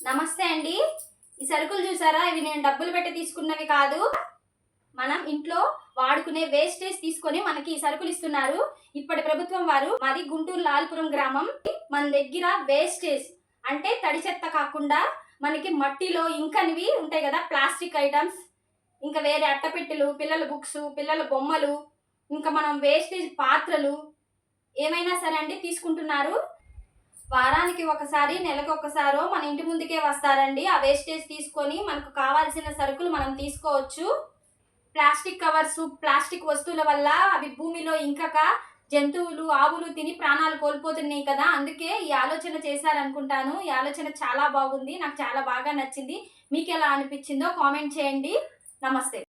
నమస్తే అండి. ఈ సరుకులు చూసారా? ఇవి నేను డబ్బులు పెట్టి తీసుకున్నవి కాదు. మనం ఇంట్లో వాడుకునే వేస్టేజ్ తీసుకొని మనకి ఈ సరుకులు ఇస్తున్నారు ఇప్పటి ప్రభుత్వం వారు. మాది గుంటూరు లాల్పురం గ్రామం. మన దగ్గర వేస్టేజ్ అంటే తడి చెత్త కాకుండా మనకి మట్టిలో ఇంకనివి ఉంటాయి కదా, ప్లాస్టిక్ ఐటమ్స్, ఇంకా వేరే అట్టపెట్టెలు, పిల్లల బుక్స్, పిల్లల బొమ్మలు, ఇంకా మనం వేస్టేజ్ పాత్రలు ఏమైనా సరే అండి తీసుకుంటున్నారు. వారానికి ఒకసారి, నెలకు ఒకసారో మన ఇంటి ముందుకే వస్తారండి. ఆ వేస్టేజ్ తీసుకొని మనకు కావాల్సిన సరుకులు మనం తీసుకోవచ్చు. ప్లాస్టిక్ కవర్స్, ప్లాస్టిక్ వస్తువుల వల్ల అవి భూమిలో ఇంకక జంతువులు, ఆవులు తిని ప్రాణాలు కోల్పోతున్నాయి కదా. అందుకే ఈ ఆలోచన చేశారనుకుంటాను. ఈ ఆలోచన చాలా బాగుంది, నాకు చాలా బాగా నచ్చింది. మీకు ఎలా అనిపించిందో కామెంట్ చేయండి. నమస్తే.